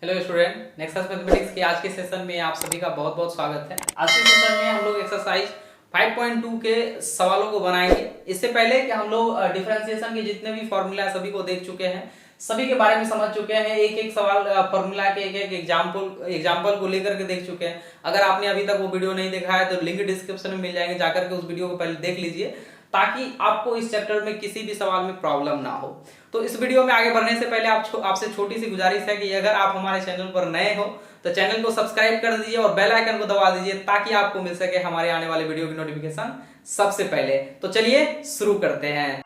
Hello student, nexus mathematics के आज के सेशन में आप सभी का बहुत बहुत स्वागत है। आज के सेशन में हम लोग एक्सरसाइज 5.2 के सवालों को बनाएंगे। इससे पहले कि हम लोग डिफरेंशिएशन के जितने भी फॉर्मूला है सभी को देख चुके हैं, सभी के बारे में समझ चुके हैं, एक एक सवाल फॉर्मूला के एक एक एग्जाम्पल को लेकर के देख चुके हैं। अगर आपने अभी तक वो वीडियो नहीं देखा है तो लिंक डिस्क्रिप्शन में मिल जाएंगे, जाकर के उस वीडियो को पहले देख लीजिए ताकि आपको इस चैप्टर में किसी भी सवाल में प्रॉब्लम ना हो। तो इस वीडियो में आगे बढ़ने से पहले आपसे छोटी सी गुजारिश है कि अगर आप हमारे चैनल पर नए हो तो चैनल को सब्सक्राइब कर दीजिए और बेल आइकन को दबा दीजिए ताकि आपको मिल सके हमारे आने वाले वीडियो की नोटिफिकेशन सबसे पहले। तो चलिए शुरू करते हैं।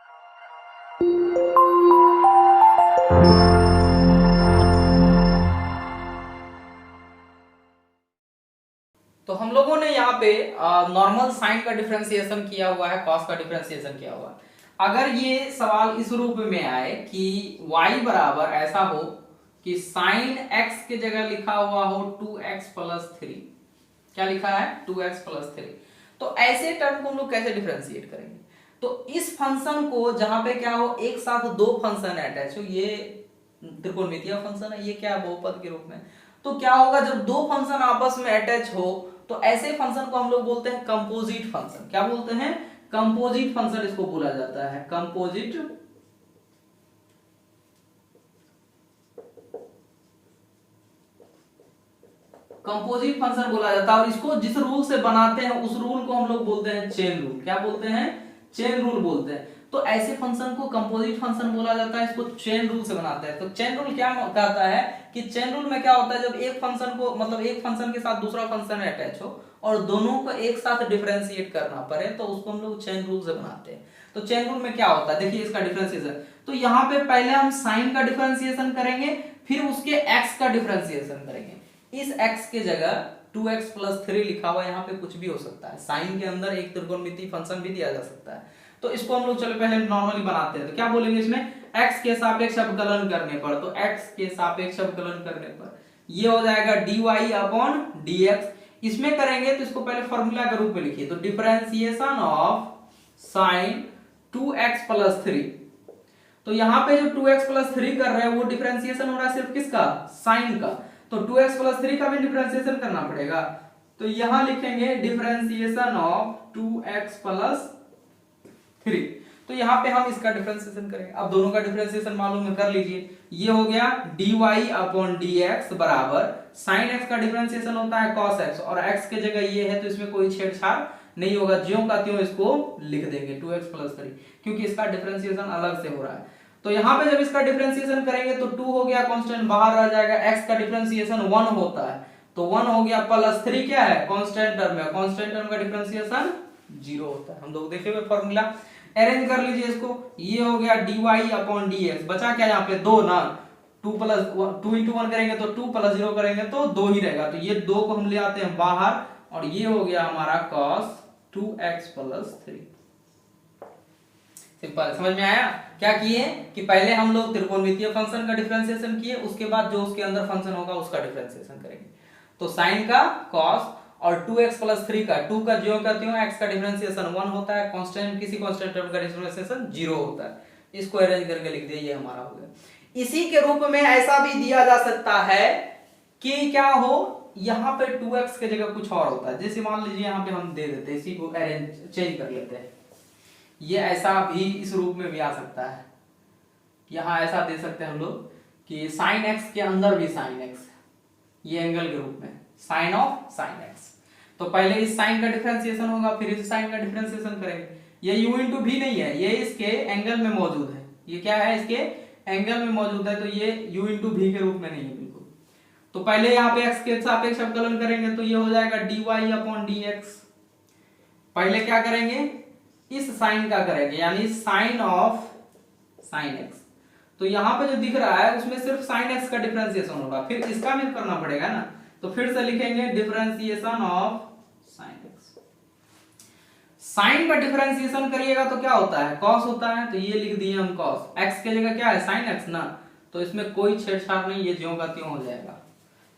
तो हम लोगों ने यहाँ पे नॉर्मल साइन का डिफरेंशिएशन किया हुआ है, कॉस का डिफरेंशिएशन किया हुआ है। अगर ये सवाल इस रूप में आए कि y बराबर ऐसा हो कि साइन x के जगह लिखा हुआ हो 2x प्लस 3, क्या लिखा है 2x प्लस 3, तो ऐसे टर्म को हम लोग कैसे डिफरेंशिएट करेंगे? तो इस फंक्शन को जहां पे क्या हो एक साथ दो फंक्शन अटैच हो, ये त्रिकोणमितीय फंक्शन है, ये क्या है बहुपद के रूप में, तो क्या होगा जब दो फंक्शन आपस में अटैच हो तो ऐसे फंक्शन को हम लोग बोलते हैं कंपोजिट फंक्शन। क्या बोलते हैं? कंपोजिट फंक्शन इसको बोला जाता है, कंपोजिट फंक्शन बोला जाता है। और इसको जिस रूल से बनाते हैं उस रूल को हम लोग बोलते हैं चेन रूल। क्या बोलते हैं? चेन रूल बोलते हैं। तो ऐसे फंक्शन को कंपोजिट फंक्शन बोला जाता है, इसको चेन रूल से बनाते हैं। तो चेन रूल क्या कहता है कि चेन रूल में क्या होता है, जब एक फंक्शन को मतलब एक फंक्शन के साथ दूसरा फंक्शन अटैच हो और दोनों को एक साथ डिफरेंशिएट करना पड़े तो उसको हम लोग चेन रूल से बनाते हैं। तो चेन रूल में क्या होता है, देखिए इसका डिफरेंशिएशन। तो यहाँ पे पहले हम साइन का डिफरेंशिएशन करेंगे, फिर उसके एक्स का डिफरेंशिएशन करेंगे। इस x के जगह 2x प्लस 3 लिखा हुआ, यहाँ पे कुछ भी हो सकता है। साइन के अंदर एक त्रिकोणमितीय फंक्शन भी दिया जा सकता है। तो इसको हम लोग चलो पहले नॉर्मली बनाते हैं। तो क्या बोलेंगे इसमें, x के सापेक्ष अवकलन करने पर, तो x के सापेक्ष अवकलन करने पर ये हो जाएगा dy अपॉन dx। इसमें करेंगे तो इसको पहले फॉर्मूला के रूप में लिखिए, तो differentiation of sign 2x plus 3। तो यहाँ पे जो 2x प्लस 3 कर रहे हैं वो डिफरेंशिएशन हो रहा है सिर्फ किसका, साइन का। तो 2x प्लस 3 का भी डिफरेंशिएशन करना पड़ेगा। तो यहां लिखेंगे डिफरेंशिएशन ऑफ 2x प्लस 3। तो यहाँ पे हम इसका डिफरेंशिएशन करेंगे। अब दोनों का डिफरेंशिएशन मालूम है, कर लीजिए। ये हो गया dy अपॉन dx बराबर साइन x का डिफरेंशिएशन होता है cos x, और x के जगह ये है तो इसमें कोई छेड़छाड़ नहीं होगा, ज्यों का त्यों इसको लिख देंगे 2x प्लस 3, क्योंकि इसका डिफरेंशिएशन अलग से हो रहा है। तो यहाँ पे जब इसका डिफरेंशिएशन करेंगे तो 2 हो गया कांस्टेंट, बाहर रह जाएगा। x का डिफरेंशिएशन 1 होता है तो 1 हो गया, प्लस 3 क्या है, कांस्टेंट टर्म है। कांस्टेंट टर्म का डिफरेंशिएशन 0 होता है। हम लोग देखे हुए फॉर्मूला अरेंज कर लीजिए इसको। ये हो गया dy अपॉन dx, बचा क्या यहाँ पे 2 ना, 2 प्लस 2 इंटू 1 करेंगे तो 2 प्लस 0 करेंगे तो 2 ही रहेगा। तो ये 2 को हम ले आते हैं बाहर और ये हो गया हमारा cos 2x प्लस 3। सिंपल, समझ में आया? क्या किए कि पहले हम लोग त्रिकोणमितीय फंक्शन का डिफरेंशिएशन किए, उसके बाद जो उसके अंदर फंक्शन होगा उसका डिफरेंशिएशन करेंगे। तो साइन का, cos और 2x प्लस 3 का, 2 का ज्यों का त्यों, x का डिफरेंशिएशन 1 होता है, कांस्टेंट किसी कांस्टेंट टर्म का डिफरेंशिएशन 0 होता है। इसको अरेंज करके लिख दिए, ये हमारा हो गया। इसी के रूप में ऐसा भी दिया जा सकता है कि क्या हो, यहाँ पे 2x के जगह कुछ और होता है। जैसे मान लीजिए यहाँ पे हम दे देते हैं, इसी को अरेंज चेंज कर लेते हैं। ये ऐसा भी इस रूप में भी आ सकता है। यहां ऐसा दे सकते हैं हम लोग कि साइन x के अंदर भी साइन x, ये एंगल के रूप में साइन ऑफ साइन x। तो पहले इस साइन का डिफरेंशिएशन होगा, फिर इस साइन का डिफरेंशिएशन करेंगे। ये u इंटू भी नहीं है, ये इसके एंगल में मौजूद है। ये क्या है, इसके एंगल में मौजूद है, तो ये u इंटू भी के रूप में नहीं है बिल्कुल। तो पहले यहाँ पे x के सापेक्ष अवकलन करेंगे तो ये हो जाएगा dy अपॉन dx। पहले क्या करेंगे, इस साइन का करेंगे, यानी साइन ऑफ साइन x। तो यहां पे जो दिख रहा है उसमें सिर्फ साइन x का डिफरेंशिएशन होगा, फिर इसका भी करना पड़ेगा ना। तो फिर से लिखेंगे differentiation of sine x। Sine का डिफरेंशिएशन करिएगा तो क्या होता है, cos होता है। तो ये लिख दिए हम cos, x के जगह क्या है साइन x ना, तो इसमें कोई छेड़छाड़ नहीं, ये ज्यों का त्यों हो जाएगा।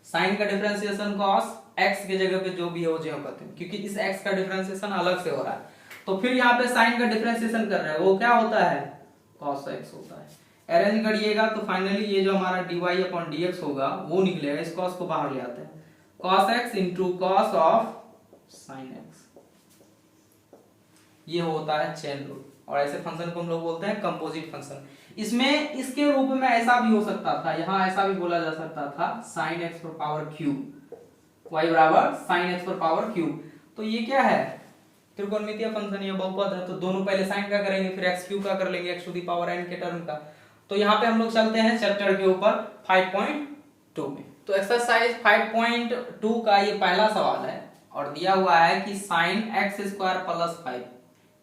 साइन का डिफरेंशिएशन cos, x के जगह पे जो भी हो ज्यों का त्यों, क्योंकि इस x का डिफरेंशिएशन अलग से हो रहा है। तो फिर यहाँ पे साइन का डिफरेंशिएशन कर रहे हैं, वो क्या होता है cos x होता है। अरेंज करिएगा तो फाइनली ये जो हमारा dy अपॉन dx होगा वो निकलेगा। इस cos को बाहर ले आते हैं, cos x into cos of sin x, ये होता है चेन रूल। और ऐसे फंक्शन को हम लोग बोलते हैं कंपोजिट फंक्शन। इसमें इसके रूप में ऐसा भी हो सकता था, यहां ऐसा भी बोला जा सकता था sin x पर पावर क्यूब, y बराबर sin x पर पावर क्यूब। तो ये क्या है, त्रिकोणमितीय फंक्शन, ये बहुपद है, तो दोनों पहले साइन का करेंगे फिर एक्स क्यूब का कर लेंगे, x to the power n के टर्म का। तो यहाँ पे हम लोग चलते हैं चैप्टर के ऊपर 5.2 में। तो एक्सरसाइज 5.2 का ये पहला सवाल है और दिया हुआ है कि साइन एक्स स्क्वायर प्लस 5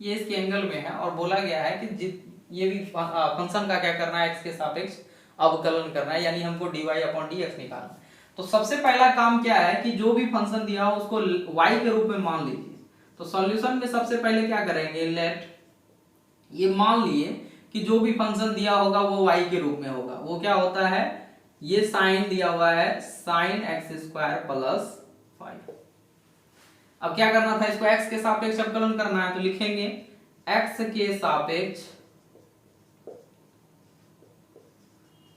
ये इसके एंगल में है और बोला गया है कि ये भी फंक्शन का क्या करना है, एक्स के सापेक्ष अवकलन करना है, यानी हमको dy अपॉन dx निकालना। तो सबसे पहला काम क्या है कि जो भी फंक्शन दिया हो उसको y के रूप में मान लीजिए। तो सॉल्यूशन में सबसे पहले क्या करेंगे, लेट ये मान लिए कि जो भी फंक्शन दिया होगा वो y के रूप में होगा। वो क्या होता है, ये साइन दिया हुआ है साइन एक्स स्क्वायर प्लस 5। अब क्या करना था, इसको x के सापेक्ष अवकलन करना है, तो लिखेंगे x के सापेक्ष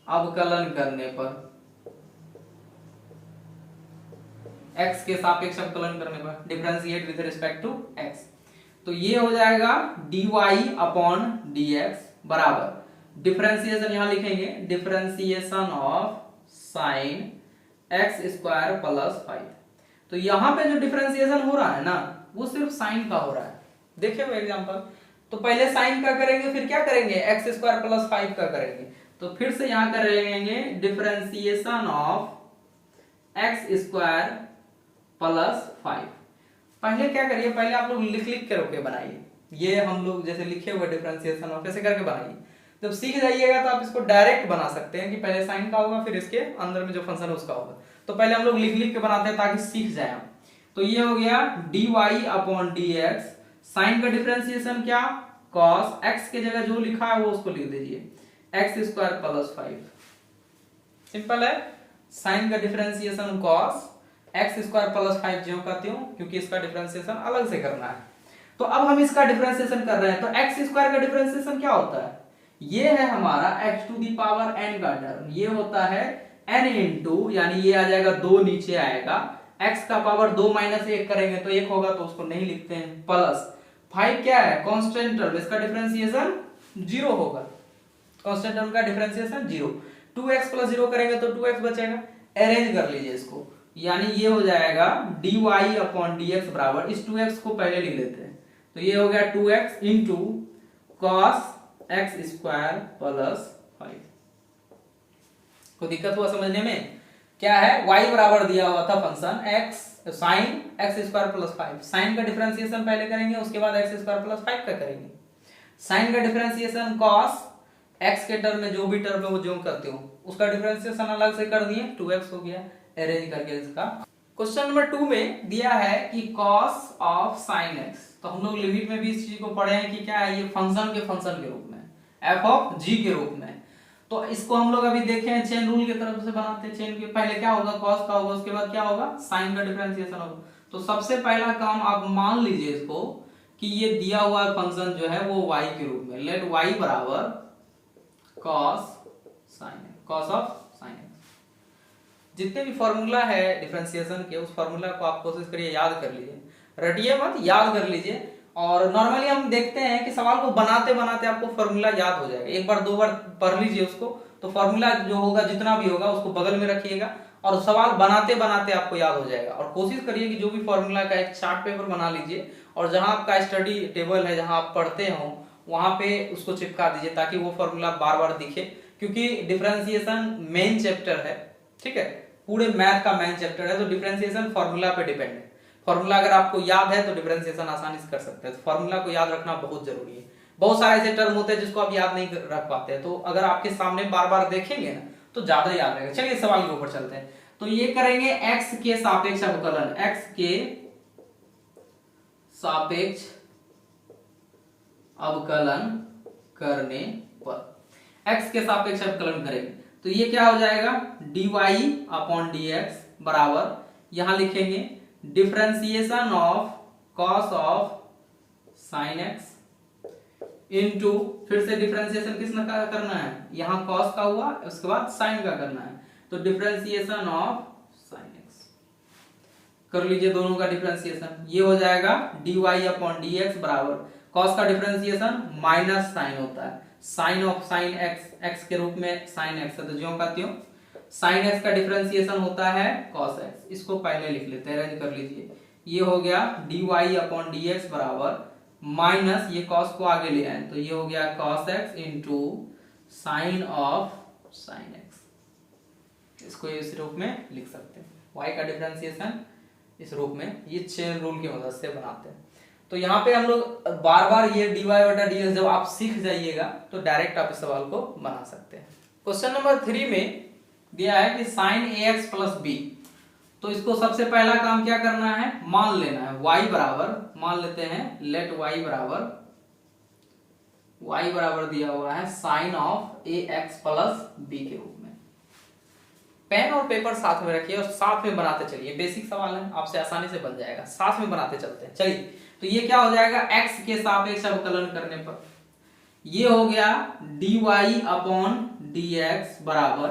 अवकलन करने पर, x के सापेक्ष अवकलन करने पर differentiate with respect to x, तो ये हो जाएगा dy अपॉन dx बराबर डिफरेंशिएशन, यहां लिखेंगे differentiation of sine x square plus 5। तो यहां पे जो डिफरेंशिएशन हो रहा है ना वो सिर्फ साइन का हो रहा है। देखिए वो एग्जांपल, तो पहले साइन का करेंगे फिर क्या करेंगे, एक्स स्क्वायर प्लस 5 का करेंगे। तो फिर से यहां कर लेंगे differentiation of x square plus 5। पहले क्या करिए, पहले आप लोग लिख के रोके बनाइए, ये हम लोग जैसे लिखे हुए डिफरेंशिएशन ऑफ ऐसे करके बनाइए। जब सीख जाइएगा तो आप इसको डायरेक्ट बना सकते हैं कि पहले साइन का होगा फिर इसके अंदर में जो फंक्शन है उसका होगा। तो पहले हम लोग लिख के बनाते हैं ताकि सीख जाए हम। तो ये हो गया dy अपॉन dx, साइन का डिफरेंशिएशन क्या, cos x के जगह जो लिखा है वो उसको लिख दीजिए x स्क्वायर प्लस 5। सिंपल है, साइन का differentiation cos x square plus 5 ज्यों का त्यों, क्योंकि इसका डिफरेंशिएशन अलग से करना है। तो अब हम इसका डिफरेंशिएशन कर रहे हैं, तो x स्क्वायर का डिफरेंशिएशन क्या होता है, ये है हमारा x to the power n का टर्म, ये होता है n इंटू, यानी ये आ जाएगा 2 नीचे आएगा, x का पावर 2 माइनस 1 करेंगे तो 1 होगा तो उसको नहीं लिखते हैं, प्लस 5 क्या है कांस्टेंट टर्म, इसका डिफरेंशिएशन 0 होगा, कांस्टेंट टर्म का डिफरेंशिएशन 0। 2x प्लस 0 करेंगे तो 2x बचेगा, अरेंज कर लीजिए इसको, यानी ये हो जाएगा dy अपॉन dx बराबर, इस 2x को पहले लिख लेते हैं, तो ये हो गया 2x into cos x square plus 5। कोई दिक्कत हुआ समझने में, क्या है y बराबर दिया हुआ था function x sine x square plus 5, sine का डिफरेंशिएशन पहले करेंगे उसके बाद x स्क्वायर प्लस 5 का करेंगे, साइन का डिफरेंशिएशन cos x के टर्म में जो भी टर्म है वो जो करते हो उसका डिफरेंशिएशन अलग से कर दिए, 2x हो गया, अरेंज करके इसका। क्वेश्चन नंबर 2 में दिया है कि cos ऑफ sin x, तो हम लोग लिमिट में भी इस चीज को पढ़े हैं कि क्या है, ये फंक्शन के रूप में f ऑफ g के रूप में। तो इसको हम लोग अभी देखे हैं चेन रूल की तरफ से बनाते हैं, चेन के पहले क्या होगा cos का होगा, उसके बाद क्या होगा sin का डिफरेंशिएशन होगा। तो सबसे पहला काम आप मान लीजिए इसको कि ये दिया हुआ फंक्शन जो है वो y के रूप में, लेट y बराबर cos sin x, cos of sin x। जितने भी फॉर्मूला है डिफरेंशिएशन के उस फॉर्मूला को आप कोशिश करिए याद कर लीजिए, रटिए मत, याद कर लीजिए। और नॉर्मली हम देखते हैं कि सवाल को बनाते बनाते आपको फॉर्मूला याद हो जाएगा, एक बार 2 बार पढ़ लीजिए उसको, तो फॉर्मूला जो होगा जितना भी होगा उसको बगल में रखिएगा और सवाल बनाते बनाते आपको याद हो जाएगा। और कोशिश करिए कि जो भी फॉर्मूला का एक चार्ट पेपर बना लीजिए और जहां आपका स्टडी टेबल है, जहां आप पढ़ते हो वहां पे उसको चिपका दीजिए ताकि वो फॉर्मूला बार बार दिखे, क्योंकि डिफरेंशिएशन मेन चैप्टर है, ठीक है, पूरे मैथ का मेन चैप्टर है, तो डिफरेंशिएशन फॉर्मूला पे डिपेंड है। फॉर्मूला अगर आपको याद है तो डिफरेंशिएशन आसानी से कर सकते हैं, तो फॉर्मूला को याद रखना बहुत जरूरी है। बहुत सारे ऐसे टर्म होते हैं जिसको आप याद नहीं रख पाते हैं, तो अगर आपके सामने बार बार देखेंगे ना तो ज्यादा याद रहेगा। चलिए सवाल के ऊपर चलते हैं। तो ये करेंगे x के सापेक्ष अवकलन, x के सापेक्ष अवकलन करने पर x के सापेक्ष अवकलन करेंगे तो ये क्या हो जाएगा dy अपॉन dx बराबर, यहां लिखेंगे differentiation of cos of sin x into, फिर से डिफरेंशिएशन किसने का करना है, यहाँ कॉस का हुआ, उसके बाद साइन का करना है, तो डिफरेंशिएशन ऑफ साइन एक्स कर लीजिए, दोनों का डिफरेंशिएशन, ये हो जाएगा dy अपॉन dx बराबर कॉस का डिफरेंशिएशन माइनस साइन होता है, sine of sine x, x के रूप में साइन एक्स है तो ज्यों का त्यों, साइन एक्स का डिफरेंशिएशन होता है कॉस एक्स, इसको पहले लिख लेते हैं, अरेंज कर लीजिए, ये हो गया dy अपॉन dx बराबर माइनस ये कॉस को आगे ले आए तो ये हो गया cos x into sine of sine x, इसको इस रूप में लिख सकते हैं, y का डिफरेंशिएशन इस रूप में, ये चेन रूल की मदद से बनाते हैं। तो यहाँ पे हम लोग बार बार ये dy बटा dx जब आप सीख जाइएगा तो डायरेक्ट आप इस सवाल को बना सकते हैं। क्वेश्चन नंबर 3 में दिया है कि साइन ax प्लस b, तो इसको सबसे पहला काम क्या करना है, मान लेना है y बराबर, मान लेते हैं लेट y बराबर दिया हुआ है sine of ax plus b के रूप में। पेन और पेपर साथ में रखिए और साथ में बनाते चलिए, बेसिक सवाल है, आपसे आसानी से बन जाएगा, साथ में बनाते चलते हैं। चलिए, तो ये क्या हो जाएगा, x के सापेक्ष अवकलन करने पर ये हो गया dy अपॉन dx बराबर,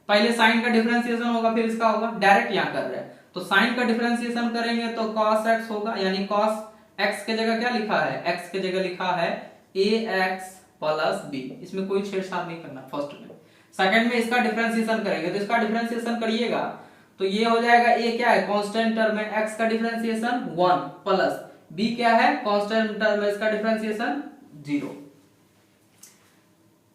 पहले साइन का डिफरेंशिएशन होगा फिर इसका होगा, डायरेक्ट यहां कर रहे हैं तो साइन का डिफरेंशिएशन करेंगे तो cos x होगा, यानी cos x के जगह क्या लिखा है, x के जगह लिखा है ax प्लस b, इसमें कोई छेड़छाड़ नहीं करना फर्स्ट में। सेकंड में इसका डिफरेंशिएशन करेंगे तो इसका डिफरेंशिएशन करिएगा तो ये हो जाएगा, a क्या है कांस्टेंट टर्म है, x का डिफरेंशिएशन 1 प्लस b क्या है कांस्टेंट टर्म है, इसका डिफरेंशिएशन 0,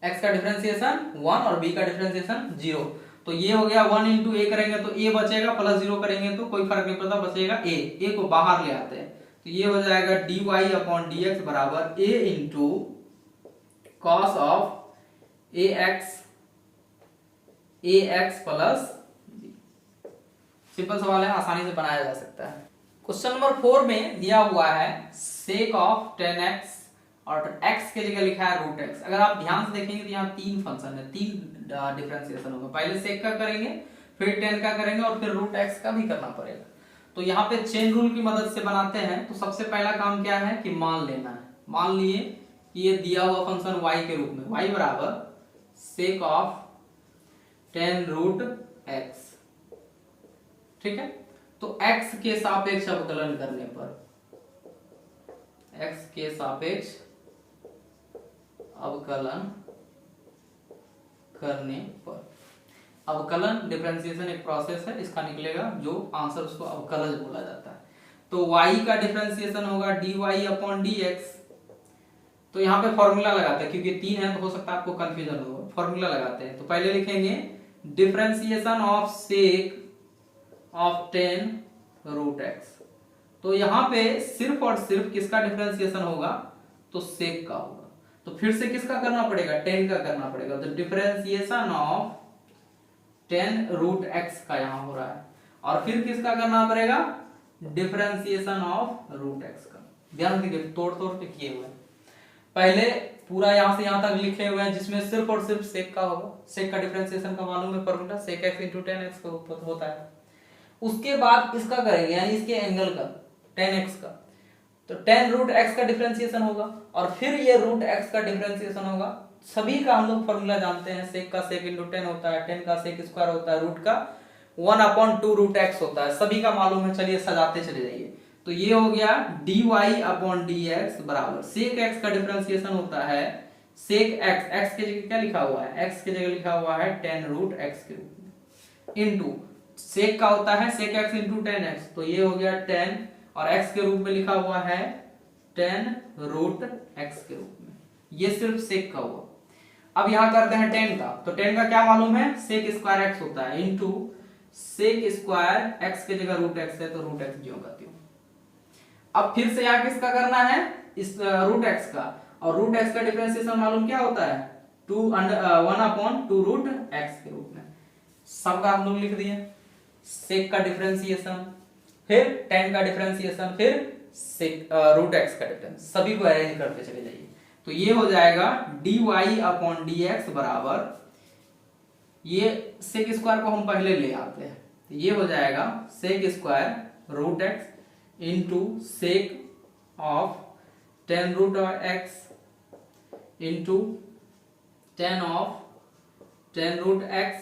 x का डिफरेंशिएशन 1 और b का डिफरेंशिएशन 0, तो ये हो गया 1 इंटू a करेंगे तो a बचेगा, प्लस 0 करेंगे तो कोई फर्क नहीं पड़ता, बचेगा a को बाहर ले आते हैं तो ये हो जाएगा dy अपॉन dx बराबर a into cos of ax plus b। Simple सवाल है, आसानी से बनाया जा सकता है। क्वेश्चन नंबर 4 में दिया हुआ है सेक ऑफ 10x और x के जगह लिखा है रूट x। अगर आप ध्यान से देखेंगे तो यहाँ तीन फंक्शन है, तीन डिफरेंशिएशन होगा, पहले सेक का करेंगे, फिर 10 का करेंगे और फिर रूट x का भी करना पड़ेगा। तो यहाँ पे चेन रूल की मदद से बनाते हैं, तो सबसे पहला काम क्या है कि मान लेना है, मान लिए कि ये दिया हुआ फंक्शन y के रूप में, y बराबर सेक ऑफ 10 रूट x, ठीक है। तो x के सापेक्ष अवकलन करने पर, x के सापेक्ष अवकलन करने पर, अवकलन डिफरेंशिएशन एक प्रोसेस है, इसका निकलेगा जो आंसर उसको अवकलज बोला जाता है। तो y का डिफरेंशिएशन होगा dy अपॉन dx, तो यहाँ पे फॉर्मूला लगाते हैं क्योंकि 3 है तो हो सकता है आपको कंफ्यूजन हो, फॉर्मूला लगाते हैं। तो पहले लिखेंगे differentiation of sec of 10 root x, तो यहाँ पे सिर्फ और सिर्फ किसका डिफरेंशिएशन होगा, तो सेक का होगा, तो फिर से किसका करना पड़ेगा, 10 का करना पड़ेगा, तो डिफरेंशिएशन ऑफ 10 रूट x का यहाँ हो रहा है, और फिर किसका करना पड़ेगा, डिफरेंशिएशन ऑफ रूट x का। ध्यान दीजिए, तोड़ तोड़ के किए हुए, पहले पूरा यहां से यहां तक लिखे हुए हैं जिसमें सिर्फ और सिर्फ सेक का होगा, सेक का डिफरेंशिएशन का मालूम है फॉर्मूला, सेक x इंटू 10x का होता है। उसके बाद इसका करेंगे यानी इसके एंगल का 10x का, तो 10 रूट x का डिफरेंशिएशन होगा और फिर ये रूट x का डिफरेंशिएशन होगा। सभी का हम लोग फॉर्मूला जानते हैं, सेक का सेक इंटू 10 होता है, 10 का सेक स्क्वायर होता है, रूट का 1 अपॉन 2 रूट x होता है, सभी का मालूम है। चलिए सजाते चले जाइए, तो ये हो गया dy अपॉन dx बराबर सेक x का डिफरेंशिएशन होता है, सेक x, x के जगह क्या लिखा हुआ है, x के जगह लिखा हुआ है 10 रूट x के रूप में, इंटू सेक का होता है सेक x इंटू 10x, तो ये हो गया 10 और x के रूप में लिखा हुआ है 10 रूट x के रूप में, ये सिर्फ सेक का हुआ। अब यहां करते हैं 10 का, तो 10 का क्या मालूम है, सेक स्क्वायर x होता है, इंटू सेक स्क्वायर x के जगह रूट x है तो रूट x ज्यों का त्यों। अब फिर से यहाँ किसका करना है, इस रूट x का, और रूट x का डिफरेंशिएशन मालूम क्या होता है, 1 अपॉन 2 रूट x के रूप में, सबका हम लोग लिख दिए, सेक का डिफरेंशिएशन, फिर 10 का डिफरेंशिएशन, फिर सेक रूट x का डिफरेंस, सभी को अरेंज करते चले जाइए। तो ये हो जाएगा dy अपॉन dx बराबर, ये सेक स्क्वायर को हम पहले ले आते हैं, तो ये हो जाएगा sec square root x into sec of 10 root x into ten root x,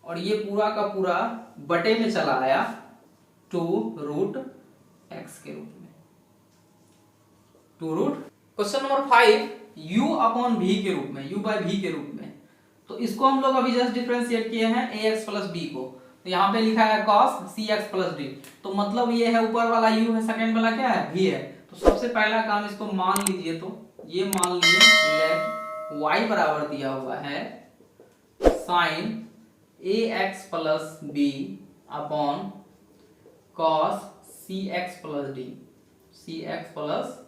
और ये पूरा का पूरा बटे में चला आया 2 रूट एक्स के रूप में, 2 root. Question number 5, u upon v के रूप में, u बाय v के रूप में। तो इसको हम लोग अभी जस्ट डिफरेंशिएट किए हैं ax प्लस b को, तो यहाँ पे लिखा है cos cx प्लस d, तो मतलब ये है ऊपर वाला u है, सेकंड वाला क्या है v है। तो सबसे पहला काम इसको मान लीजिए, तो ये मान लीजिए लेट y बराबर दिया हुआ है sin ax plus b upon cos cx plus d, cx plus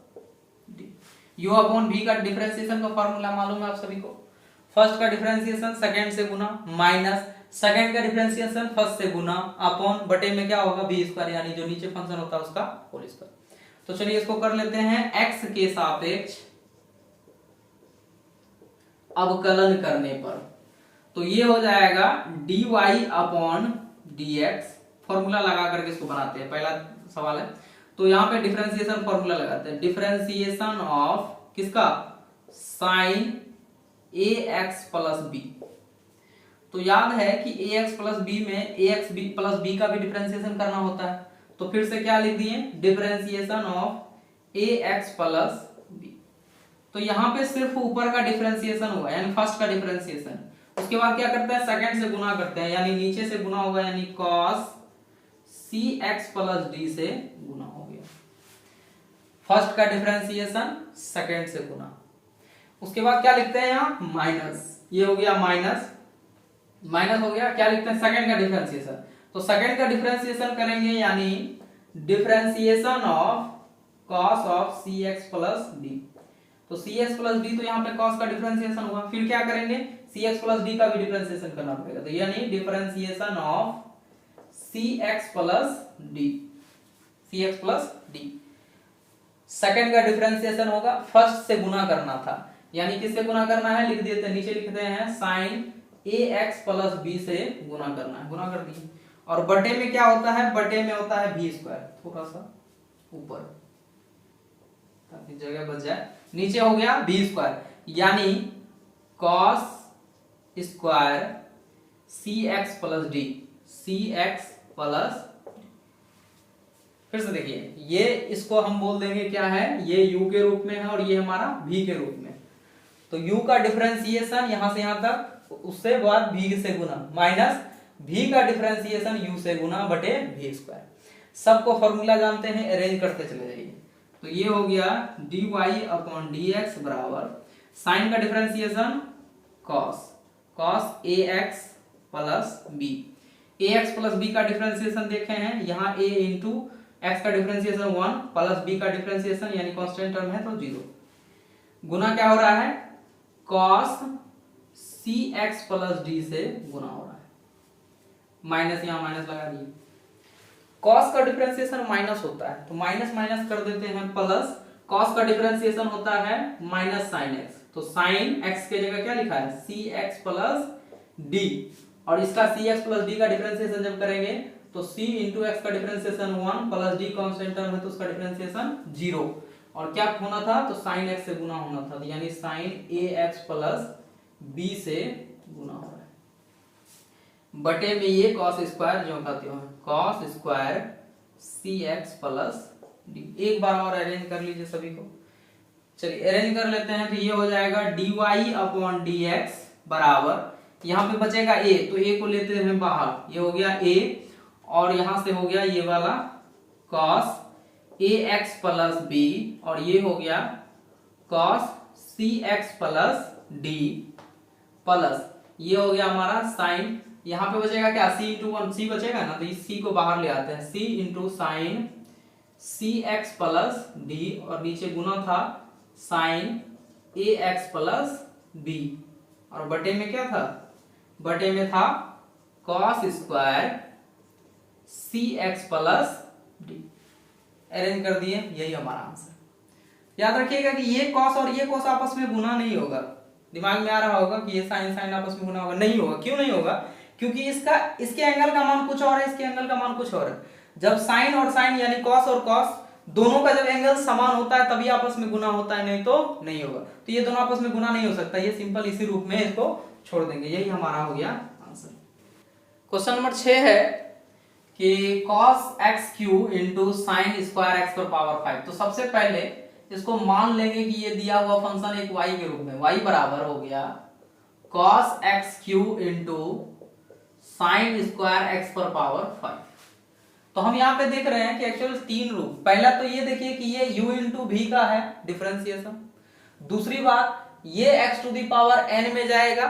d। u upon v का डिफरेंशिएशन का फॉर्मूला मालूम है आप सभी को, फर्स्ट का डिफरेंशिएशन सेकंड से गुना माइनस सेकंड का डिफरेंशिएशन फर्स्ट से गुना अपॉन बटे में क्या होगा v स्क्वायर, यानी जो नीचे फंक्शन होता है उसका होल स्क्वायर। तो चलिए इसको कर लेते हैं x के सापेक्ष अवकलन करने पर, तो ये हो जाएगा dy अपॉन dx, फॉर्मूला लगा करके इसको बनाते हैं, पहला सवाल है। तो यहाँ पे डिफरेंशिएशन फॉर्मूला लगाते हैं, डिफरेंशिएशन ऑफ किसका, साइन ax प्लस b। तो याद है कि ax प्लस b में ax प्लस b का भी डिफरेंशिएशन करना होता है, तो फिर से क्या लिख दिए, differentiation of ax plus b। तो यहाँ पे सिर्फ ऊपर का डिफरेंशिएशन हुआ, यानी फर्स्ट का डिफरेंशिएशन, उसके बाद क्या करते हैं, सेकंड से गुना करते हैं, यानी नीचे से गुना होगा, यानी cos cx प्लस d से गुना हो गया, फर्स्ट का डिफरेंशिएशन सेकंड से गुना। उसके बाद क्या लिखते हैं यहाँ, माइनस, ये हो गया माइनस, माइनस हो गया, क्या लिखते हैं, सेकंड का डिफरेंशिएशन। तो सेकंड का डिफरेंशिएशन करेंगे, यानी differentiation of cos of cx plus d। तो cx प्लस d, तो यहाँ पे cos का डिफरेंशिएशन हुआ, फिर क्या करेंगे, cx प्लस d का भी डिफरेंशिएशन करना पड़ेगा, तो यानी differentiation of cx plus d, cx plus d। Second का डिफरेंशिएशन होगा, फर्स्ट से गुना करना था, यानी किससे गुना करना है, लिख देते हैं, नीचे लिखते हैं sin ax प्लस b से गुना करना है, गुना कर दिए। और बटे में क्या होता है, बटे में होता है v स्क्वायर, थोड़ा सा ऊपर ताकि जगह बच जाए, नीचे हो गया v स्क्वायर, यानी cos square cx plus d, cx plus, फिर से देखिए, ये इसको हम बोल देंगे क्या है, ये u के रूप में है और ये हमारा v के रूप में। तो u का डिफरेंशिएशन यहां से यहां तक, उससे बाद v से गुना, माइनस v का डिफरेंशिएशन u से गुना बटे v स्क्वायर। सबको फॉर्मूला जानते हैं, अरेंज करते चले जाइए। तो ये हो गया dy अपॉन dx बराबर साइन का differentiation cos ax plus b, ax plus b का डिफरेंशिएशन देखे हैं, यहाँ a इंटू x का डिफरेंशिएशन 1 प्लस b का डिफरेंशिएशन, यानी कांस्टेंट टर्म है तो 0, गुना क्या हो रहा है, cos cx प्लस d से गुना हो रहा है, माइनस यहाँ माइनस लगा दिए, cos का डिफरेंशिएशन माइनस होता है, तो माइनस माइनस कर देते हैं, प्लस cos का डिफरेंशिएशन होता है माइनस sin x, तो sin x के जगह क्या लिखा है, cx प्लस d, और इसका cx प्लस d का डिफरेंशिएशन जब करेंगे तो c इंटू एक्स का differentiation 1 plus d constant term है तो उसका डिफरेंशिएशन 0, और क्या होना था, तो sin x से गुना होना था, यानी sin ax प्लस b से गुना हो रहा है, बटे में ये cos स्क्वायर जो कहते हो, cos square cx plus d। एक बार और अरेंज कर लीजिए सभी को, चलिए अरेंज कर लेते हैं। तो ये हो जाएगा dy अपॉन dx बराबर, यहाँ पे बचेगा a, तो a को लेते हैं बाहर, ये हो गया a, और यहां से हो गया ये वाला cos ax प्लस b, और ये हो गया cos cx plus d, plus ये हो गया हमारा साइन, यहाँ पे बचेगा क्या, c इंटू 1, c बचेगा ना, तो इस c को बाहर ले आते हैं, c into sine cx plus d, और नीचे गुना था साइन ax प्लस b, और बटे में क्या था, बटे में था cos square cx plus d। Arrange कर दिए, यही हमारा आंसर। याद रखिएगा कि ये cos और ये cos आपस में गुना नहीं होगा, दिमाग में आ रहा होगा कि ये साइन साइन आपस में गुना होगा, नहीं होगा। क्यों नहीं होगा, क्योंकि इसके एंगल का मान कुछ और है, इसके एंगल का मान कुछ और है। जब साइन और साइन यानी cos और cos दोनों का जब एंगल समान होता है तभी आपस में गुना होता है, नहीं तो नहीं होगा। तो ये दोनों आपस में गुना नहीं हो सकता, ये सिंपल इसी रूप में इसको छोड़ देंगे। यही हमारा हो गया आंसर। क्वेश्चन नंबर 6 है कि cos xq into sine square x पर पावर 5। तो सबसे पहले इसको मान लेंगे कि ये दिया हुआ फंक्शन एक y के रूप में, y बराबर हो गया cos xq into sine square x पर पावर 5। तो हम यहाँ पे देख रहे हैं कि एक्चुअल 3 रूप। पहला तो ये देखिए कि ये u इंटू भी का है डिफरेंशिएशन। दूसरी बात ये x to the power n में जाएगा,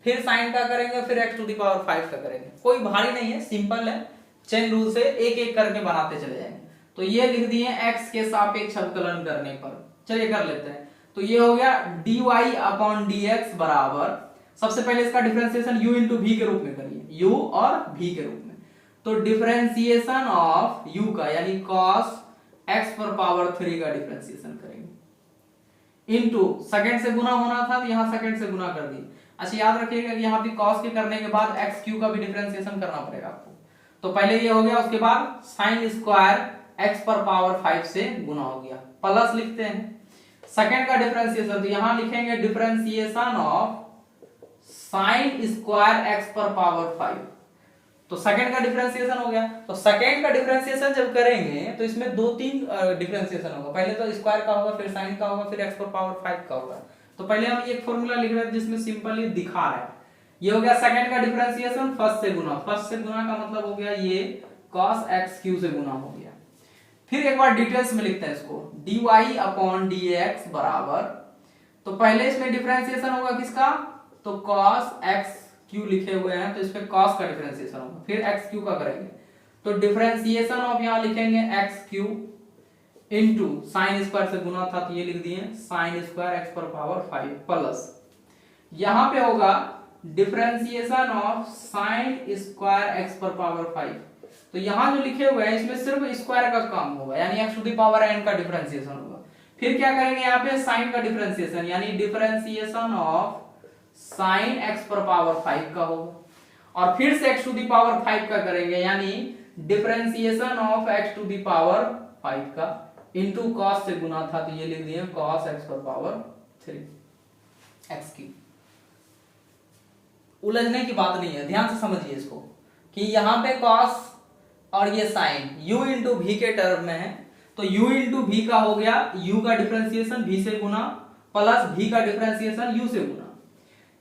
फिर साइन का करेंगे, फिर x टू दी पावर 5 का करेंगे। कोई भारी नहीं है, सिंपल है, चेन रूल से एक एक करके बनाते चले जाएंगे। तो ये लिख दिए x के सापेक्ष अवकलन करने पर। चलिए कर लेते हैं। तो ये हो गया dy अपॉन dx बराबर, सबसे पहले इसका डिफरेंशिएशन u इंटू भी के रूप में करिए, u और v के रूप में। तो डिफरेंशिएशन ऑफ u का यानी cos x पर पावर 3 का डिफरेंशिएशन करेंगे, इनटू सेकंड से गुना होना था तो यहां सेकंड से गुना कर दिए। अच्छा याद रखिएगा कि यहां भी cos के करने के बाद xq का भी डिफरेंशिएशन करना पड़ेगा आपको। तो पहले ये हो गया, उसके बाद sin स्क्वायर x पर पावर 5 से गुना हो गया, प्लस लिखते हैं सेकंड का डिफरेंशिएशन। तो यहां लिखेंगे differentiation of sin square x पर पावर 5। तो सेकंड का डिफरेंशिएशन हो गया। तो सेकंड का डिफरेंशिएशन जब करेंगे तो इसमें 2-3 डिफरेंशिएशन होगा। पहले तो स्क्वायर का होगा, फिर साइन का होगा, फिर x पर पावर 5 का होगा। तो पहले हम एक फॉर्मूला लिख रहे हैं जिसमें सिंपली दिखा रहा है। ये हो गया सेकंड का डिफरेंशिएशन, फर्स्ट से गुना। फर्स्ट से गुना का मतलब हो गया ये cos xq से गुना हो गया। फिर एक बार डिटेल्स में लिखते हैं इसको, dy अपॉन dx बराबर, तो पहले इसमें डिफरेंशिएशन होगा किसका, तो cos xq लिखे हुए हैं तो इसमें cos का डिफरेंशिएशन होगा, फिर xq का करेंगे। तो डिफरेंशिएशन ऑफ यहां लिखेंगे xq इनटू sin स्क्वायर से गुना था तो ये लिख दिए sin स्क्वायर x पर पावर 5 प्लस यहां पे होगा differentiation of sin square x पर पावर 5। तो यहां जो लिखे हुए हैं इसमें सिर्फ स्क्वायर का काम होगा, यानी x to the power n का डिफरेंशिएशन होगा। फिर क्या करेंगे यहाँ पे sin का डिफरेंशिएशन, यानी डिफरेंशिएशन ऑफ sin x पर पावर 5 का होगा, और फिर से x टू द पावर 5 का करेंगे, यानी differentiation of x to the power 5 का इनटू cos से गुना था तो ये लिख दिए cos x पर पावर 3 x की। उलझने की बात नहीं है, ध्यान से समझिए इसको कि यहां पे cos और ये sin u इंटू v के टर्म में है। तो u इंटू v का हो गया u का डिफरेंशिएशन v से गुना प्लस v का डिफरेंशिएशन u से गुना।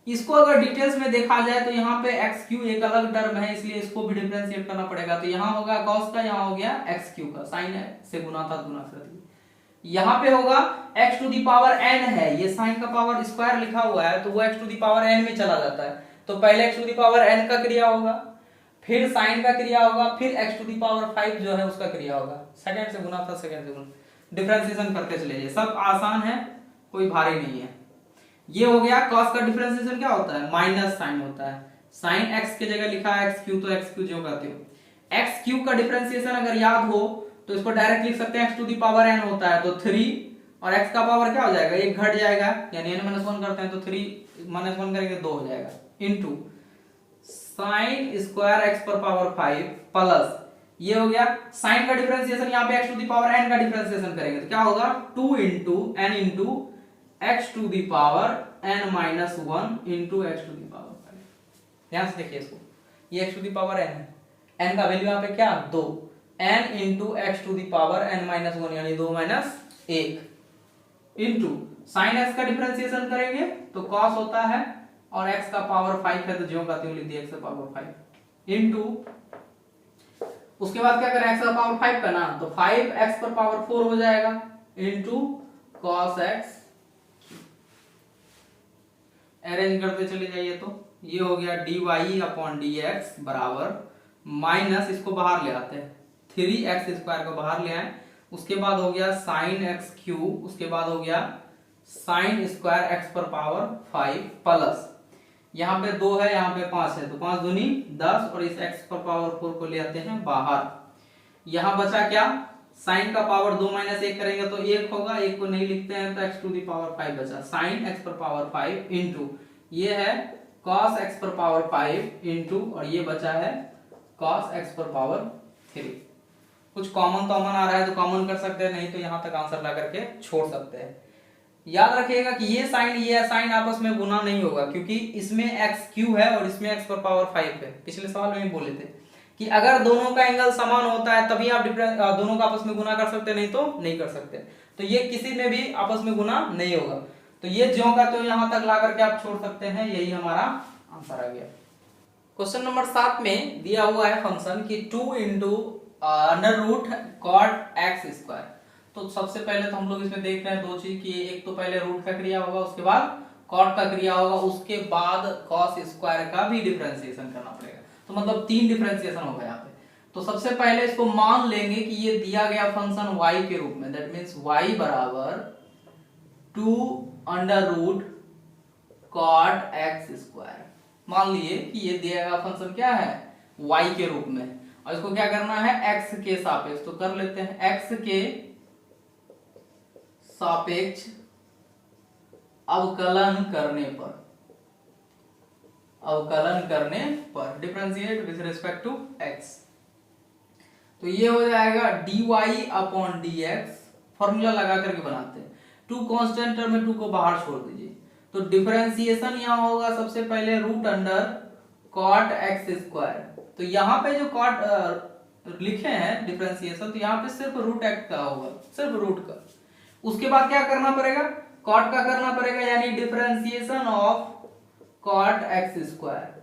इसको अगर डिटेल्स में देखा जाए तो यहाँ पे xq एक अलग टर्म है, इसलिए इसको भी डिफरेंशिएट करना पड़ेगा। तो यहाँ होगा cos का, यहाँ हो गया xq का, sin से गुना था गुना कर दिया। यहाँ पे होगा x to the power n है, ये sin का पावर स्क्वायर लिखा हुआ है तो वो x to the power n में चला जाता है। तो पहले x to the power n का क्रिया होगा, फिर sin का क्रिया होगा, फिर x टू दी पावर 5 जो है उसका क्रिया होगा। सेकंड से गुना था सेकंड से गुना, डिफरेंशिएशन करते चले जाइए, सब आसान है, कोई भारी नहीं है। ये हो गया cos का डिफरेंशिएशन क्या होता है, माइनस साइन होता है। sin x की जगह लिखा है xq तो xq जो कहते हो। xq का डिफरेंशिएशन अगर याद हो तो इसको डायरेक्ट लिख सकते हैं x to the power n होता है तो 3 और x का पावर क्या हो जाएगा, एक घट जाएगा, यानी n-1 करते हैं तो 3 - 1 करेंगे 2 हो जाएगा, इनटू sin स्क्वायर x पर पावर 5 प्लस ये हो गया sin का डिफरेंशिएशन, यहाँ पे x to the power n का डिफरेंशिएशन करेंगे तो क्या होगा 2 into n into x to the power n-1 into x to the power 5। ध्यान से देखिए इसको, ये x to the power n है, n का वैल्यू यहाँ पे क्या 2, n into x to the power n-1 यानी 2 - 1 इंटू sin x का डिफरेंशिएशन करेंगे तो cos होता है और x का पावर 5 है तो ज्यों का त्यों लिख दिया x का पावर 5 इंटू उसके बाद क्या करें x का पावर 5 का ना तो 5x पर पावर 4 हो जाएगा इंटू cos x। अरेंज करते चले जाइए तो ये हो गया dy अपॉन dx बराबर माइनस, इसको बाहर ले आते हैं 3x स्क्वायर को बाहर ले आए, उसके बाद हो गया sin x क्यूब, उसके बाद हो गया sin स्क्वायर x पर पावर 5 प्लस यहाँ पे 2 है, यहाँ पे 5 है तो 5 दूनी 10 और इस x पर पावर 4 को ले आते हैं बाहर। यहाँ बचा क्या, sin का पावर 2 - 1 करेंगे तो 1 होगा, 1 को नहीं लिखते हैं तो x टू दी पावर 5 बचा, sin x पर पावर 5 इंटू ये है cos x पर पावर 5 इंटू और ये बचा है cos x पर पावर 3। कुछ कॉमन कॉमन आ रहा है तो कॉमन कर सकते हैं, नहीं तो यहां तक आंसर ला करके छोड़ सकते हैं। याद रखिएगा कि ये साइन आपस में गुना नहीं होगा, क्योंकि इसमें एक्स क्यू है और इसमें एक्स पर पावर 5 है। पिछले सवाल में बोले थे कि अगर दोनों का एंगल समान होता है तभी आप दोनों का आपस में गुना कर सकते हैं, नहीं तो नहीं कर सकते। तो ये किसी में भी आपस में गुना नहीं होगा, तो ये ज्यों का त्यों यहां तक ला करके आप छोड़ सकते हैं। यही हमारा आंसर आ गया। क्वेश्चन नंबर 7 में दिया हुआ है फंक्शन कि 2 into under root cot x square. तो सबसे पहले तो हम लोग इसमें देख रहे हैं दो चीज, कि एक तो पहले रूट का क्रिया होगा, उसके बाद कॉट का क्रिया होगा, उसके बाद कॉस स्क्वायर का भी डिफरेंशिएशन करना पड़ेगा। तो मतलब 3 डिफरेंशिएशन होगा यहाँ पे। तो सबसे पहले इसको मान लेंगे कि ये दिया गया फंक्शन y के रूप में, दैट मींस y बराबर 2 under root cot x square. मान लिए कि ये दिया गया फंक्शन क्या है, y के रूप में, और इसको क्या करना है, x के सापेक्ष। तो कर लेते हैं, x के सापेक्ष अवकलन करने पर differentiate with respect to x। तो ये हो जाएगा dy अपॉन dx, फॉर्मूला लगा करके बनाते हैं। 2 कांस्टेंट टर्म में 2 को बाहर छोड़ दीजिए, तो डिफरेंशिएशन यहां होगा सबसे पहले root under cot x square. तो यहां पे जो कॉट लिखे हैं डिफरेंशिएशन, तो यहां पे सिर्फ रूट एक्स का होगा, सिर्फ रूट का। उसके बाद क्या करना पड़ेगा, कॉट का करना पड़ेगा, यानी differentiation of cot x square,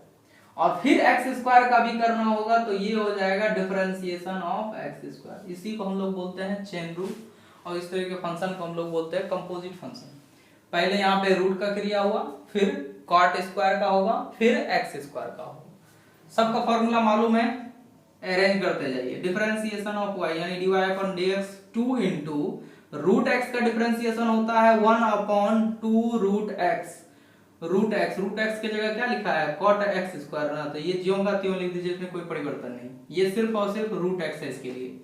और फिर एक्स स्क्वायर का भी करना होगा, तो ये हो जाएगा डिफरेंशिएशन ऑफ एक्स स्क्वायर। इसी को हम लोग बोलते हैं चेन रूल, और इस तरह के फंक्शन को हम लोग बोलते हैं कंपोजिट फंक्शन। पहले यहाँ पे रूट का क्रिया हुआ, फिर कॉट स्क्वायर का होगा, फिर एक्स स्क्वायर का होगा। सबका फॉर्मूला मालूम है, अरेंज करते जाइए। डिफरेंशिएशन ऑफ y यानी dy upon dx 2 into root x का डिफरेंशिएशन होता है 1 upon 2 root x. Root x की जगह क्या लिखा है, कॉट एक्स स्क्वायर ना, तो ये ज्यों का त्यों लिख दीजिए, इसमें कोई परिवर्तन नहीं, ये सिर्फ और सिर्फ रूट एक्स है इसके लिए।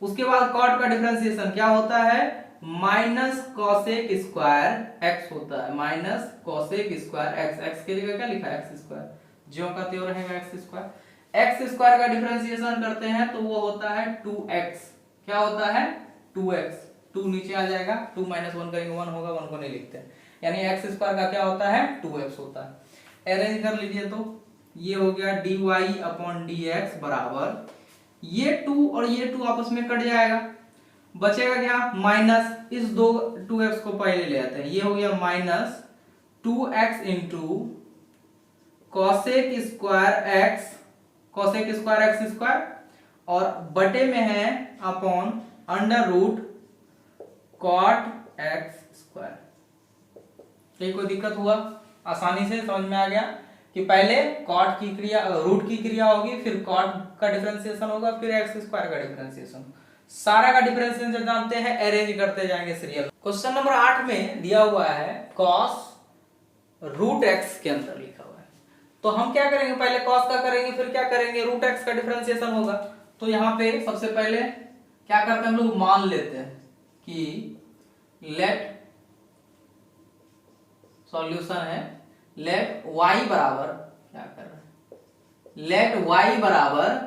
उसके बाद कॉट का डिफरेंशिएशन क्या होता है, माइनस कॉसेक स्क्वायर एक्स होता है, minus cosec square x. X की जगह क्या लिखा है, एक्स स्क्वायर, ज्यों का त्यों रहेगा एक्स स्क्वायर। एक्स स्क्वायर का डिफरेंशिएशन करते हैं तो वो होता है 2x। क्या होता है, 2x। 2 नीचे आ जाएगा, 2 माइनस 1 करेंगे 1 होगा, 1 को नहीं लिखते, यानी एक्स स्क्वायर का क्या होता है, 2x होता है। अरेंज कर लीजिए, तो ये हो गया dy अपॉन dx बराबर, ये 2 और ये 2 आपस में कट जाएगा, बचेगा क्या, माइनस, इस 2x को पहले ले आते हैं, ये हो गया minus 2x into cosec square x, cosec square x square, और बटे में है upon under root cot x square. ये कोई दिक्कत हुआ, आसानी से समझ में आ गया कि पहले कॉट की क्रिया, रूट की क्रिया होगी, फिर कॉट का डिफरेंशिएशन होगा, फिर एक्स स्क्वायर का डिफरेंशिएशन। सारा का डिफरेंशिएशन जानते हैं, अरेंज करते जाएंगे सीरियल। क्वेश्चन नंबर 8 में दिया हुआ है कॉस रूट एक्स के अंदर लिखा हुआ है। तो हम क्या करेंगे, पहले कॉस का करेंगे, फिर क्या करेंगे, रूट एक्स का डिफरेंशिएशन होगा। तो यहाँ पे सबसे पहले क्या करते हैं, हम लोग मान लेते हैं कि लेट, सॉल्यूशन है, लेट y बराबर, क्या कर रहे हैं, लेट y बराबर,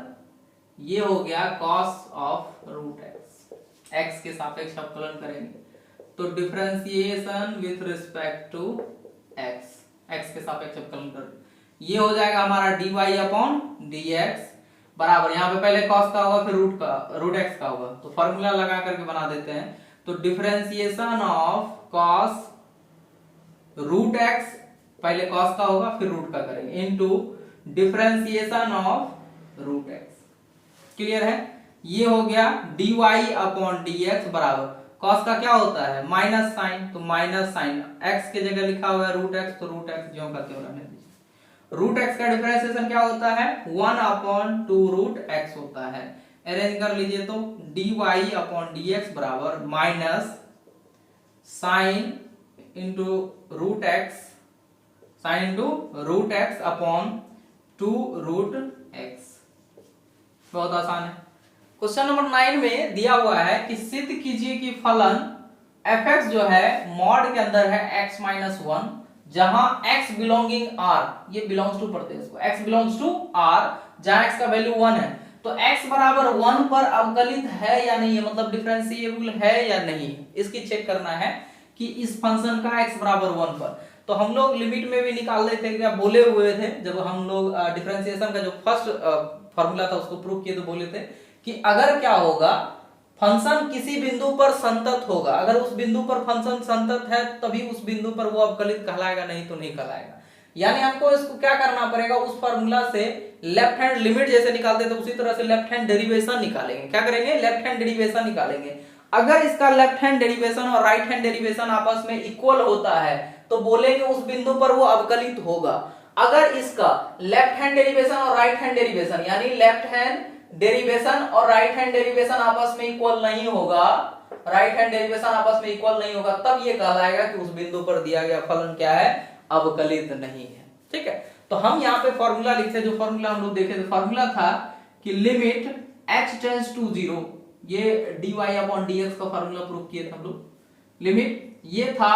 ये हो गया cos of root x, x के सापेक्ष अवकलन करेंगे, तो differentiation with respect to x, x के सापेक्ष अवकलन कर, ये हो जाएगा हमारा dy अपॉन dx बराबर, यहाँ पे पहले कॉस का होगा, फिर रूट एक्स का होगा, तो फॉर्मूला लगा करके बना देते हैं। तो differentiation of cos root x, पहले कॉस का होगा फिर रूट का करेंगे, into differentiation of root x. Clear है, ये हो गया dy अपॉन dx बराबर, कॉस का क्या होता है, माइनस साइन, तो माइनस साइन, एक्स के जगह लिखा हुआ है रूट एक्स, तो रूट एक्स ज्यों का त्यों रहने दीजिए। रूट एक्स का डिफरेंशिएशन क्या होता है, 1 अपॉन 2 रूट एक्स होता है। अरेंज कर लीजिए, तो dy अपॉन dx बराबर minus sine into root x, sine into root x upon 2 root x. बहुत आसान है। क्वेश्चन नंबर 9 में दिया हुआ है कि सिद्ध कीजिए कि फलन fx जो है मॉड के अंदर है x माइनस 1, जहां x बिलोंगिंग r, ये बिलोंग्स टू पढ़ते हैं इसको, x बिलोंग्स टू r, जहां x का वैल्यू 1 है, तो x बराबर 1 पर अवकलित है या नहीं है, मतलब डिफरेंशिएबल है या नहीं, इसकी चेक करना है कि इस फंक्शन का x बराबर 1 पर। तो हम लोग लिमिट में भी निकाल रहे थे, क्या बोले हुए थे जब हम लोग डिफरेंशिएशन का जो फर्स्ट फॉर्मूला था उसको प्रूव किए तो बोले थे कि अगर क्या होगा, फंक्शन किसी बिंदु पर संतत होगा, अगर उस बिंदु पर फंक्शन संतत है तभी उस बिंदु पर वो अवकलित कहलाएगा, नहीं तो नहीं कहलाएगा। यानी हमको इसको क्या करना पड़ेगा, उस फार्मूला से लेफ्ट हैंड लिमिट जैसे निकालते थे उसी तरह से लेफ्ट हैंड डेरिवेशन निकालेंगे। क्या करेंगे, लेफ्ट हैंड डेरिवेशन निकालेंगे। अगर इसका लेफ्ट हैंड डेरिवेशन और राइट हैंड डेरिवेशन आपस में इक्वल होता है तो बोलेंगे उस बिंदु पर वो अवकलित होगा। अगर इसका लेफ्ट हैंड डेरिवेशन और राइट हैंड डेरिवेशन यानी लेफ्ट हैंड डेरिवेशन और राइट हैंड डेरिवेशन आपस में इक्वल नहीं होगा, राइट हैंड डेरिवेशन आपस में इक्वल नहीं होगा, तब ये कहलाएगा कि उस बिंदु पर दिया गया फलन क्या है, अवकलित नहीं है। ठीक है, तो हम यहाँ पे फॉर्मूला लिखते, जो फॉर्मूला हम लोग देखे थे, फॉर्मूला था कि लिमिट h टेंड्स टू 0, ये dy अपॉन dx का फॉर्मूला प्रूव किए थे हम लोग। लिमिट ये था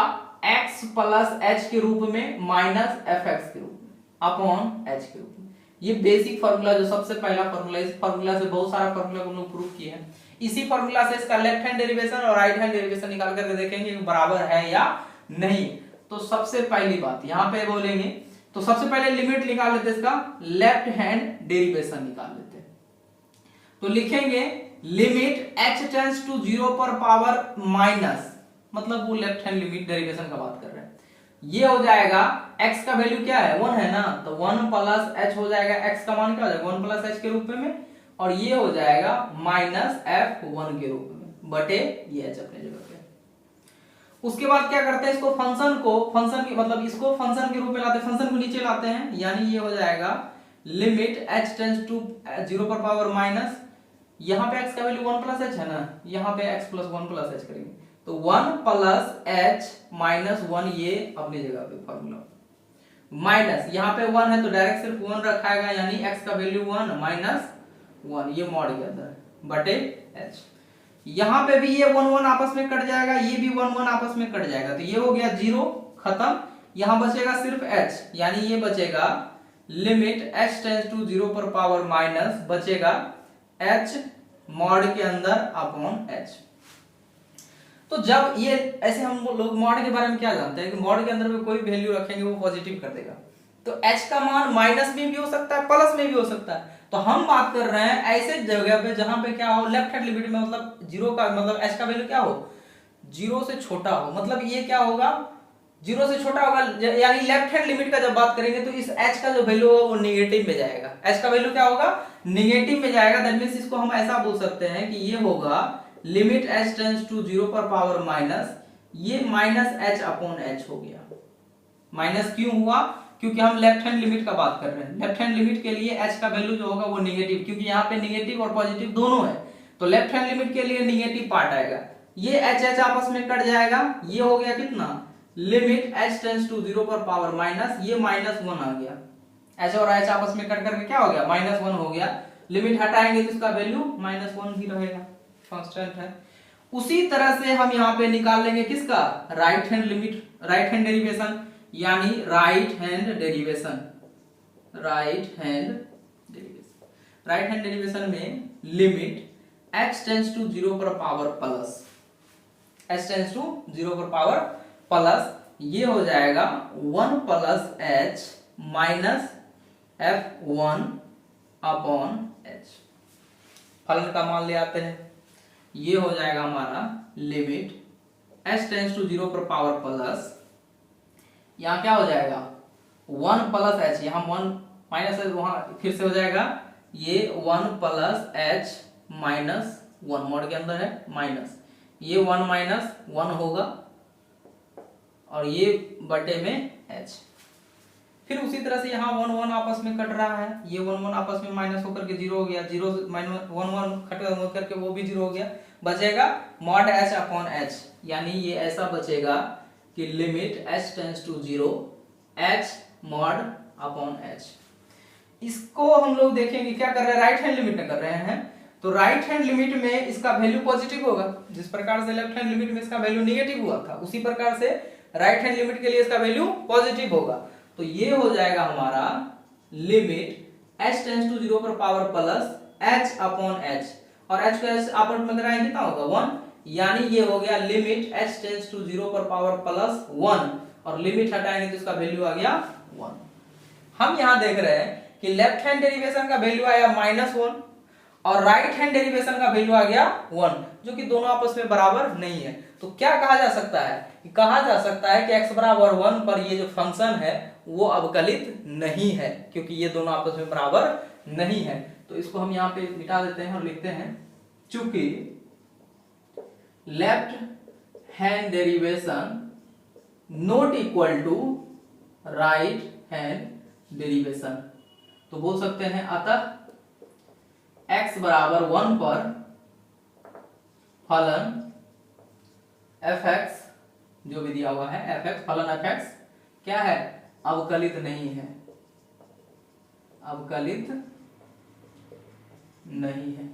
x प्लस h के रूप में माइनस fx के रूप में अपॉन h के रूप में। ये बेसिक फार्मूला जो सबसे पहला फार्मूला, इस फार्मूला से बहुत सारा फार्मूला हम लोग प्रूव किए हैं। इसी फार्मूला से इसका लेफ्ट हैंड डेरिवेशन और राइट हैंड डेरिवेशन निकाल करके देखेंगे कि बराबर है या नहीं। तो सबसे पहली बात यहाँ पे बोलेंगे, तो सबसे पहले लिमिट निकाल लेते, इसका लेफ्ट हैंड डेरिवेशन निकाल लेते। तो लिखेंगे लिमिट h टेंड्स टू 0 पर पावर माइनस, मतलब वो लेफ्ट हैंड लिमिट डेरिवेशन का बात कर रहे हैं। ये हो जाएगा x का वैल्यू क्या है, 1 है ना, तो 1 प्लस h हो जाएगा, x का मान क्या हो जाएगा 1 प्लस h के रूप में, और ये हो जाएगा माइनस f1 के रूप में बटे ये h अपने जगह पे। उसके बाद क्या करते हैं, इसको फंक्शन को, फंक्शन की मतलब इसको फंक्शन के रूप में लाते हैं, फंक्शन को नीचे लाते हैं, यानी ये हो जाएगा लिमिट h टेंड्स टू 0 पर पावर माइनस, यहाँ पे x का वैल्यू 1 प्लस h है ना, यहाँ पे x प्लस 1 प्लस h करेंगे तो 1 प्लस h माइनस 1, ये अपनी जगह पे फॉर्मूला माइनस, यहाँ पे 1 है तो डायरेक्ट सिर्फ 1 रखाएगा, यानी x का वैल्यू 1 माइनस 1, ये मॉड के अंदर बटे h। यहाँ पे भी ये 1 1 आपस में कट जाएगा, ये भी 1 1 आपस में कट जाएगा, तो ये हो गया 0 खत्म। यहाँ बचेगा सिर्फ h, यानी ये बचेगा लिमिट h टेंड्स टू 0 पर पावर माइनस, बचेगा h मॉड के अंदर अपॉन h। तो जब ये ऐसे, हम लोग मॉड के बारे में क्या जानते हैं कि मॉड के अंदर में कोई वैल्यू रखेंगे वो पॉजिटिव कर देगा, तो h का मान माइनस में भी हो सकता है प्लस में भी हो सकता है। तो हम बात कर रहे हैं ऐसे जगह पे जहां पे क्या हो, लेफ्ट हैंड लिमिट में, मतलब 0 का मतलब h का वैल्यू क्या हो, 0 से छोटा हो, मतलब ये क्या होगा 0 से छोटा होगा, यानी लेफ्ट हैंड लिमिट का जब बात करेंगे तो इस h का जो वैल्यू होगा वो नेगेटिव में जाएगा, h का वैल्यू क्या होगा, नेगेटिव में जाएगा। दैट मींस इसको हम ऐसा बोल सकते हैं कि ये होगा लिमिट h टेंड्स टू 0 पर पावर माइनस, ये माइनस h अपॉन h हो गया। माइनस क्यों हुआ, क्योंकि हम लेफ्ट हैंड लिमिट का बात कर रहे हैं। लेफ्ट हैंड लिमिट के लिए h का वैल्यू जो होगा वो नेगेटिव, क्योंकि यहाँ पे नेगेटिव और पॉजिटिव दोनों है, तो लेफ्ट हैंड लिमिट के लिए नेगेटिव पार्ट आएगा, ये h आपस में कट जाएगा, ये हो गया कितना, लिमिट h टेंड्स टू 0 पर पावर माइनस, ये माइनस 1 आ गया, h और h आपस में कट करके क्या हो गया, माइनस 1 हो गया। लिमिट हटाएंगे तो इसका वैल्यू माइनस 1 ही रहेगा, कांस्टेंट है। उसी तरह से हम यहाँ पे निकाल लेंगे किसका, right hand limit, right hand derivation, यानी right hand derivation, right hand derivation, right hand derivation में लिमिट h टेंड्स टू 0 पर power plus, h tends to 0 पर पावर प्लस, ये हो जाएगा 1 plus h minus f1 upon h। फलन का मान ले आते हैं, ये हो जाएगा हमारा लिमिट h टेंड्स टू 0 पर पावर प्लस, यहाँ क्या हो जाएगा 1 प्लस h, यहाँ 1 माइनस है वहां फिर से हो जाएगा ये 1 प्लस h माइनस 1, मोड के अंदर है माइनस, ये 1 माइनस 1 होगा और ये बटे में h। फिर उसी तरह से यहाँ 1 1 आपस में कट रहा है, ये 1 1 आपस में माइनस होकर के 0 हो गया, 0 माइनस 1 1 कट होकर के वो भी 0 हो गया, बचेगा मॉड h अपॉन h, यानी ये ऐसा बचेगा कि limit h tends to 0 h mod upon h। इसको हम लोग देखेंगे क्या कर रहे हैं, राइट हैंड लिमिट में कर रहे हैं, तो राइट हैंड लिमिट में इसका वैल्यू पॉजिटिव होगा, जिस प्रकार से लेफ्ट हैंड लिमिट में इसका वैल्यू नेगेटिव हुआ था उसी प्रकार से राइट हैंड लिमिट के लिए इसका वैल्यू पॉजिटिव होगा। तो ये हो जाएगा हमारा लिमिट h टेंड्स टू 0 पर power plus, h upon h, और h को h आपस में कराएं कितना होगा 1, यानी ये हो गया लिमिट h टेंड्स टू 0 पर पावर प्लस 1, और लिमिट हटाएंगे तो इसका वैल्यू आ गया 1। हम यहां देख रहे हैं कि लेफ्ट हैंड डेरिवेशन का वैल्यू आया -1 और राइट हैंड डेरिवेशन का वैल्यू आ गया 1, जो कि दोनों आपस में बराबर नहीं है। तो क्या कहा जा सकता है, कहा जा सकता है कि x बराबर 1 पर ये जो फंक्शन है वो अवकलित नहीं है, क्योंकि ये दोनों आपस में बराबर नहीं है। तो इसको हम यहाँ पे मिटा देते हैं और लिखते हैं चूंकि left hand derivation not equal to right hand derivation, तो बोल सकते हैं अतः x बराबर 1 पर फलन fx, जो भी दिया हुआ है fx, फलन fx क्या है, अवकलित नहीं है, अवकलित नहीं है।